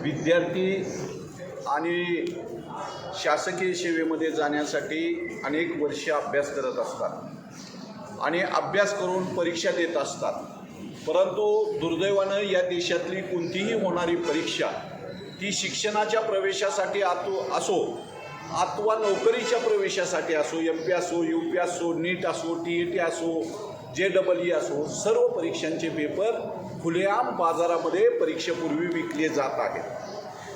विद्यार्थी आणि शासकीय सेवेमध्ये जाण्यासाठी अनेक वर्षे अभ्यास करत असतात आणि अभ्यास करून परीक्षा देत असतात. परंतु दुर्दैवानं या देशातली कोणतीही होणारी परीक्षा ती शिक्षणाच्या प्रवेशासाठी असो अथवा नोकरीच्या प्रवेशासाठी असो, MP असो, UP असो, नीट असो, TET असो, JEE असो, सर्व परीक्षांचे पेपर खुलेआम बाजारामध्ये परीक्षेपूर्वी विकले जात आहेत.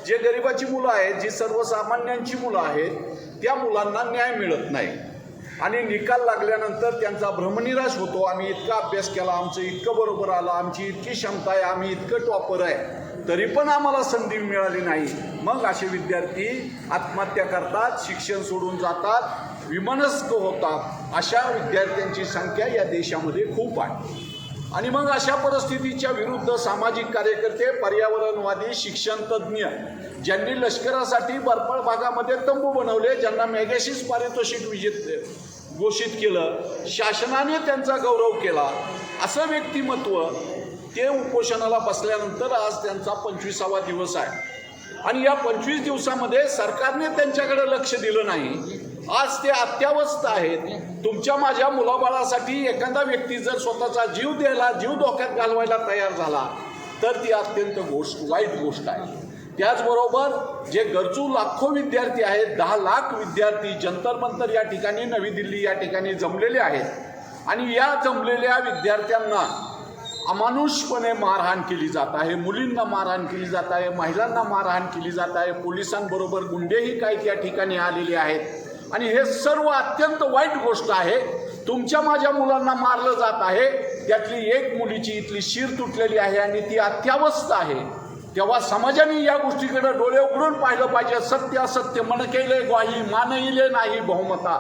जे गरिबाची मुलं आहेत, जी सर्वसामान्यांची मुलं आहेत, त्या मुलांना न्याय मिळत नाही आणि निकाल लागल्यानंतर त्यांचा भ्रमनिराश होतो. आम्ही इतका अभ्यास केला, आमचं इतकं बरोबर आलं, आमची इतकी क्षमता आहे, आम्ही इतकं टॉपर आहे, तरी पण आम्हाला संधी मिळाली नाही. मग असे विद्यार्थी आत्महत्या करतात, शिक्षण सोडून जातात, विमनस्क होतात. अशा विद्यार्थ्यांची संख्या या देशामध्ये खूप आहे. आणि मग अशा परिस्थितीच्या विरुद्ध सामाजिक कार्यकर्ते, पर्यावरणवादी, शिक्षण तज्ज्ञ, ज्यांनी लष्करासाठी बर्फाळ भागामध्ये तंबू बनवले, ज्यांना मॅगॅसिस पारितोषिक घोषित केलं, शासनाने त्यांचा गौरव केला, असं व्यक्तिमत्व ते उपोषणाला बसल्यानंतर आज त्यांचा 25वा दिवस आहे. आणि या 25 दिवसामध्ये सरकारने त्यांच्याकडे लक्ष दिलं नाही. आज ते अत्यावस्थ आहेत. तुमच्या माझ्या मुलाबाळासाठी एखादा व्यक्ती जर स्वतःचा जीव द्यायला, जीव धोक्यात घालवायला तयार झाला तर ती अत्यंत वाईट गोष्ट आहे. त्याचबरोबर जे गरजू लाखो विद्यार्थी आहेत, 10 लाख विद्यार्थी जंतर मंतर या ठिकाणी, नवी दिल्ली या ठिकाणी जमलेले आहेत आणि या जमलेल्या विद्यार्थ्यांना अमानुषपणे मारहाण केली जात आहे. मुलींना मारहाण केली जात आहे, महिलांना मारहाण केली जात आहे, पोलिसांबरोबर गुंडेही काही त्या ठिकाणी आलेले आहेत आणि हे सर्व अत्यंत वाईट गोष्ट आहे. तुमच्या माझ्या मुलांना मारलं जात आहे. त्यातली एक मुलीची इथली शिर तुटलेली आहे आणि ती अत्यावस्थ आहे. तेव्हा समाजाने या गोष्टीकडे डोळे उघडून पाहिलं पाहिजे. सत्य असत्य मन केले ग्वाही, मानइले नाही बहुमता.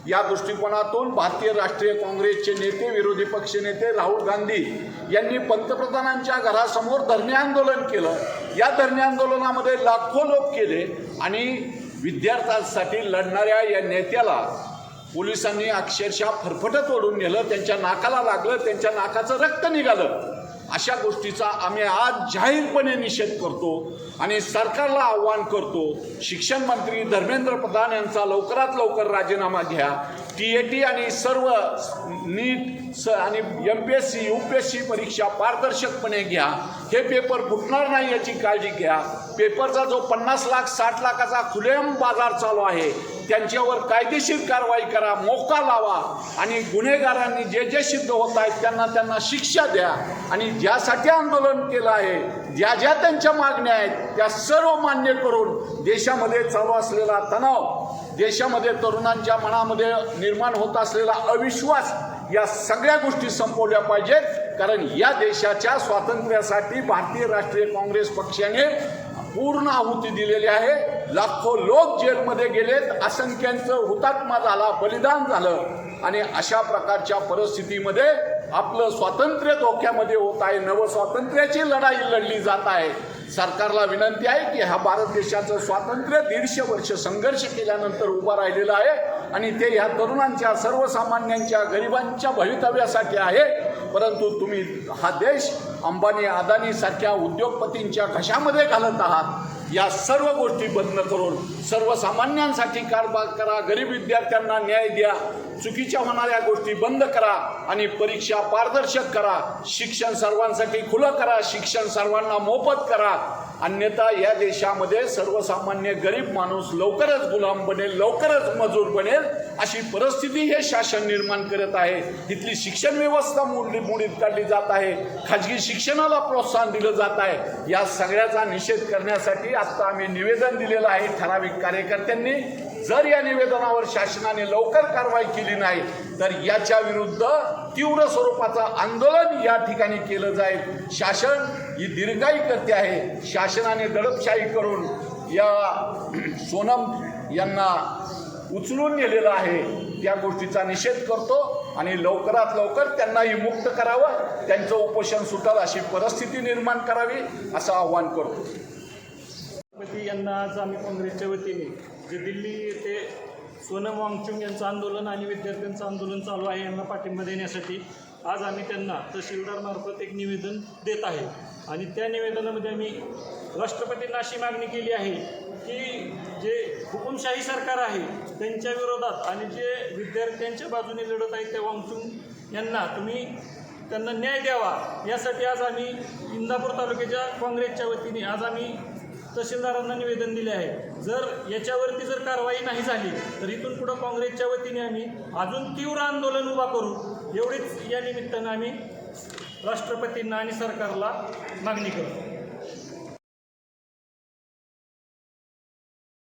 या दृष्टिकोनातून भारतीय राष्ट्रीय काँग्रेसचे नेते, विरोधी पक्षनेते राहुल गांधी यांनी पंतप्रधानांच्या घरासमोर धरणे आंदोलन केलं. या धरणे आंदोलनामध्ये लाखो लोक गेले आणि विद्यार्थ्यांसाठी लढणाऱ्या या नेत्याला पोलिसांनी अक्षरशः फरफटत ओढून नेलं, त्यांच्या नाकाला लागलं, त्यांच्या नाकाचं रक्त निघालं. अशा गोष्टीचा आम्ही आज जाहीरपणे निषेध करतो आणि सरकारला आव्हान करतो, शिक्षण मंत्री धर्मेंद्र प्रधान यांचा लवकरात लवकर राजीनामा घ्या. TET आणि सर्व नीट आणि MPSC UPSC परीक्षा पारदर्शकपणे घ्या. हे पेपर फुटणार नाही याची काळजी घ्या. पेपरचा जो 50 लाख 60 लाखाचा खुलेआम बाजार चालू आहे त्यांच्यावर कायदेशीर कारवाई करा, मोका लावा आणि गुन्हेगारांनी जे जे सिद्ध होत आहेत त्यांना शिक्षा द्या. आणि ज्यासाठी आंदोलन केलं आहे, ज्या त्यांच्या मागण्या आहेत त्या सर्व मान्य करून देशामध्ये चालू असलेला तणाव, देशामध्ये तरुणांच्या मनामध्ये निर्माण होत असलेला अविश्वास, या सगळ्या गोष्टी संपवल्या पाहिजेत. कारण या देशाच्या स्वातंत्र्यासाठी भारतीय राष्ट्रीय काँग्रेस पक्षाने पूर्ण आहुती दिलेली आहे. लाखो लोक जेलमध्ये गेलेत, असंख्यांचं हुतात्मा झाला, बलिदान झालं आणि अशा प्रकारच्या परिस्थितीमध्ये आपलं स्वातंत्र्य धोक्यामध्ये होत आहे. नवस्वातंत्र्याची लढाई लढली जात आहे. सरकारला विनंती आहे की हा भारत देशाचं स्वातंत्र्य 150 वर्ष संघर्ष केल्यानंतर उभं राहिलेलं आहे आणि ते ह्या तरुणांच्या, सर्वसामान्यांच्या, गरिबांच्या भवितव्यासाठी आहे. परंतु तुम्ही हा देश अंबानी अदानी सारख्या उद्योगपतींच्या घशामध्ये घालत आहात. या सर्व गोष्टी बंद करून सर्वसामान्यांसाठी कारभार करा, गरीब विद्यार्थ्यांना न्याय द्या, चुकीच्या होणाऱ्या गोष्टी बंद करा आणि परीक्षा पारदर्शक करा. शिक्षण सर्वांसाठी खुलं करा, शिक्षण सर्वांना मोफत करा. अन्यथा या देशामध्ये सर्वसामान्य गरीब माणूस लवकरच गुलाम बनेल, लवकरच मजूर बनेल. अशी परिस्थिती हे शासन निर्माण करत आहे. तिथली शिक्षण व्यवस्था मोडीत काढली जात आहे, खाजगी शिक्षणाला प्रोत्साहन दिलं जात आहे. या सगळ्याचा निषेध करण्यासाठी आत्ता आम्ही निवेदन दिलेलं आहे ठराविक कार्यकर्त्यांनी. जर या निवेदनावर शासनाने लवकर कारवाई केली नाही तर याच्या विरुद्ध तीव्र स्वरूपाचं आंदोलन या ठिकाणी केलं जाईल. शासन ही दीर्घाई करते आहे. शासनाने दडपशाही करून या सोनम यांना उचलून नेलेलं आहे. त्या गोष्टीचा निषेध करतो आणि लवकरात लवकर त्यांनाही मुक्त करावं, त्यांचं उपोषण सुटेल अशी परिस्थिती निर्माण करावी असं आवाहन करतो. यांना आज आम्ही काँग्रेसच्या वतीने जे दिल्ली येथे सोनम वांगचुक यांचं आंदोलन आणि विद्यार्थ्यांचं आंदोलन चालू आहे यांना पाठिंबा देण्यासाठी आज आम्ही त्यांना तहसीलदारमार्फत एक निवेदन देत आहे आणि त्या निवेदनामध्ये आम्ही राष्ट्रपतींना अशी मागणी केली आहे की जे हुकुमशाही सरकार आहे त्यांच्या विरोधात आणि जे विद्यार्थ्यांच्या बाजूने लढत आहेत त्या वांगचुक यांना तुम्ही त्यांना न्याय द्यावा, यासाठी आज आम्ही इंदापूर तालुक्याच्या काँग्रेसच्या वतीने आज आम्ही तहसीलदारांना निवेदन दिले आहे. जर याच्यावरती जर कारवाई नाही झाली तर इथून पुढं काँग्रेसच्या वतीने आम्ही अजून तीव्र आंदोलन उभा करू, एवढीच या निमित्तानं आम्ही राष्ट्रपतींना आणि सरकारला मागणी करतो.